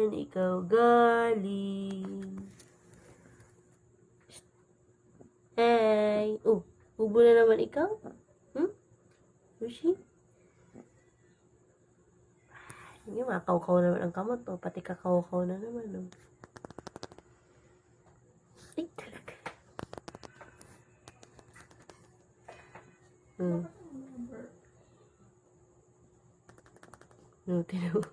Saan ikaw galing? Hey! Oh, ubo na naman ikaw? Yoshi? Hindi, makakaw-kaw naman ang kamot to. Pati kakaw-kaw na naman, no? Ay, talaga. No, tinaw.